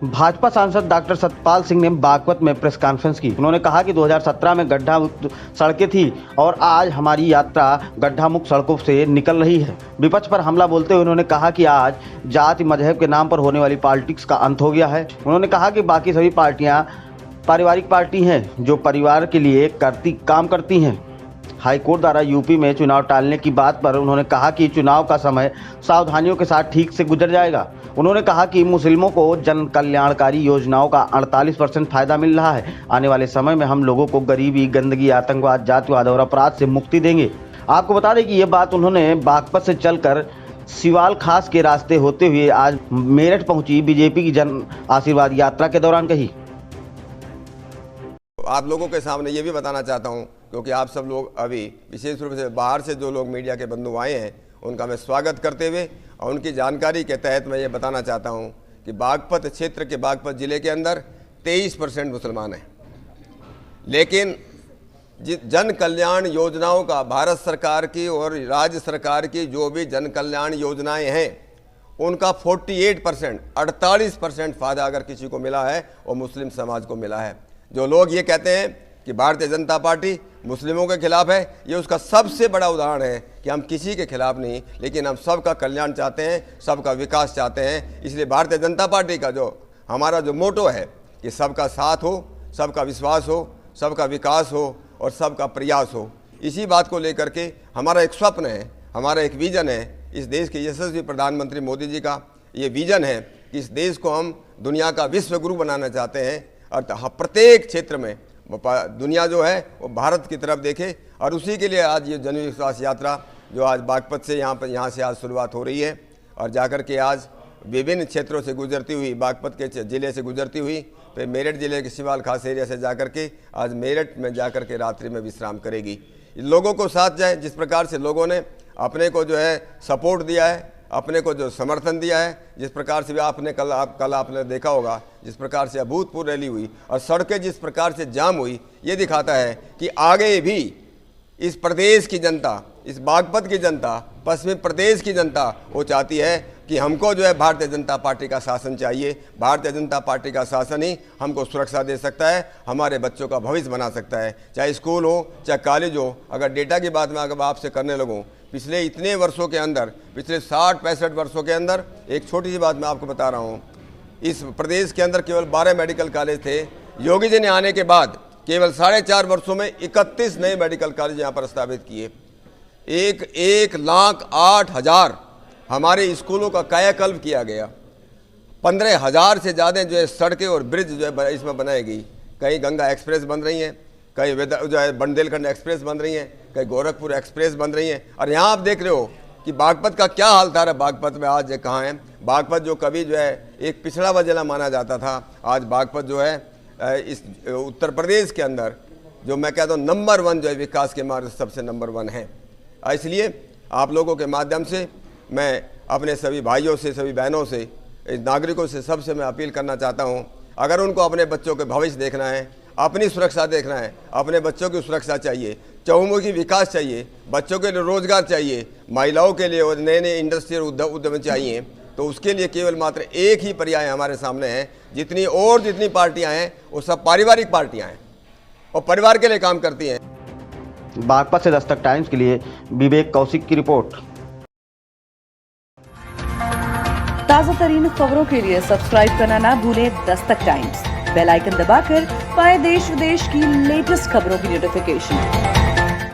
भाजपा सांसद डॉक्टर सतपाल सिंह ने बागपत में प्रेस कॉन्फ्रेंस की। उन्होंने कहा कि 2017 में गड्ढा मुक्त सड़कें थी और आज हमारी यात्रा गड्ढा मुक्त सड़कों से निकल रही है। विपक्ष पर हमला बोलते हुए उन्होंने कहा कि आज जाति मजहब के नाम पर होने वाली पॉलिटिक्स का अंत हो गया है। उन्होंने कहा कि बाकी सभी पार्टियां पारिवारिक पार्टी हैं जो परिवार के लिए काम करती हैं। हाईकोर्ट द्वारा यूपी में चुनाव टालने की बात पर उन्होंने कहा कि चुनाव का समय सावधानियों के साथ ठीक से गुजर जाएगा। उन्होंने कहा कि मुस्लिमों को जन कल्याणकारी योजनाओं का 48% फायदा मिल रहा है। आने वाले समय में हम लोगों को गरीबी, गंदगी, आतंकवाद, जातिवाद और अपराध से मुक्ति देंगे। आपको बता दें कि ये बात उन्होंने बागपत से चलकर सिवाल खास के रास्ते होते हुए आज मेरठ पहुंची बीजेपी की जन आशीर्वाद यात्रा के दौरान कही। आप लोगों के सामने ये भी बताना चाहता हूं, क्योंकि आप सब लोग अभी विशेष रूप से बाहर से जो लोग मीडिया के बंधु आए हैं उनका मैं स्वागत करते हुए और उनकी जानकारी के तहत मैं ये बताना चाहता हूं कि बागपत क्षेत्र के बागपत ज़िले के अंदर 23% मुसलमान हैं, लेकिन जन कल्याण योजनाओं का भारत सरकार की और राज्य सरकार की जो भी जन कल्याण योजनाएं हैं उनका 48% फ़ायदा अगर किसी को मिला है वो मुस्लिम समाज को मिला है। जो लोग ये कहते हैं कि भारतीय जनता पार्टी मुस्लिमों के खिलाफ है, ये उसका सबसे बड़ा उदाहरण है कि हम किसी के खिलाफ नहीं, लेकिन हम सबका कल्याण चाहते हैं, सबका विकास चाहते हैं। इसलिए भारतीय जनता पार्टी का जो हमारा जो मोटो है कि सबका साथ हो, सबका विश्वास हो, सबका विकास हो और सबका प्रयास हो, इसी बात को लेकर के हमारा एक स्वप्न है, हमारा एक विज़न है। इस देश के यशस्वी प्रधानमंत्री मोदी जी का ये विज़न है कि इस देश को हम दुनिया का विश्व गुरु बनाना चाहते हैं और प्रत्येक क्षेत्र में दुनिया जो है वो भारत की तरफ देखे। और उसी के लिए आज ये जन विश्वास यात्रा जो आज बागपत से यहाँ से आज शुरुआत हो रही है और जाकर के आज विभिन्न क्षेत्रों से गुजरती हुई, बागपत के ज़िले से गुजरती हुई, फिर मेरठ ज़िले के सिवाल खास एरिया से जाकर के आज मेरठ में जाकर के रात्रि में विश्राम करेगी। लोगों को साथ जाए, जिस प्रकार से लोगों ने अपने को जो है सपोर्ट दिया है, अपने को जो समर्थन दिया है, जिस प्रकार से भी कल आपने देखा होगा जिस प्रकार से अभूतपूर्व रैली हुई और सड़कें जिस प्रकार से जाम हुई, ये दिखाता है कि आगे भी इस प्रदेश की जनता, इस बागपत की जनता, पश्चिमी प्रदेश की जनता वो चाहती है कि हमको जो है भारतीय जनता पार्टी का शासन चाहिए। भारतीय जनता पार्टी का शासन ही हमको सुरक्षा दे सकता है, हमारे बच्चों का भविष्य बना सकता है, चाहे स्कूल हो चाहे कॉलेज हो। अगर डेटा की बात मैं अगर आपसे करने लगूँ, पिछले इतने वर्षों के अंदर, पिछले 60-65 वर्षों के अंदर, एक छोटी सी बात मैं आपको बता रहा हूँ, इस प्रदेश के अंदर केवल 12 मेडिकल कॉलेज थे। योगी जी ने आने के बाद केवल 4.5 वर्षों में 31 नए मेडिकल कॉलेज यहाँ पर स्थापित किए। 1,08,000 हमारे स्कूलों का कायाकल्प किया गया। 15,000 से ज़्यादा जो है सड़कें और ब्रिज जो है इसमें बनाई गई। कहीं गंगा एक्सप्रेस बन रही हैं, कहीं जो है बुंदेलखंड एक्सप्रेस बन रही हैं, कहीं गोरखपुर एक्सप्रेस बन रही हैं। और यहाँ आप देख रहे हो कि बागपत का क्या हाल था। बागपत में आज कहाँ है? बागपत जो कभी जो है एक पिछड़ा हुआ जिला माना जाता था, आज बागपत जो है इस उत्तर प्रदेश के अंदर जो मैं कहता हूँ नंबर 1 जो है विकास के मार्ग सबसे नंबर 1 है। इसलिए आप लोगों के माध्यम से मैं अपने सभी भाइयों से, सभी बहनों से, नागरिकों से, सबसे मैं अपील करना चाहता हूँ, अगर उनको अपने बच्चों के भविष्य देखना है, अपनी सुरक्षा देखना है, अपने बच्चों की सुरक्षा चाहिए, चहुमुखी विकास चाहिए, बच्चों के लिए रोजगार चाहिए, महिलाओं के लिए और नए इंडस्ट्रियल उद्यम चाहिए, तो उसके लिए केवल मात्र एक ही पर्याय हमारे सामने है। जितनी पार्टियां हैं वो सब पारिवारिक पार्टियां हैं और परिवार के लिए काम करती हैं। बागपत से दस्तक टाइम्स के लिए विवेक कौशिक की रिपोर्ट। ताज़ा तरीन खबरों के लिए सब्सक्राइब करना ना भूलें दस्तक टाइम्स। बेल आइकन दबाकर पाएं देश विदेश की लेटेस्ट खबरों की नोटिफिकेशन।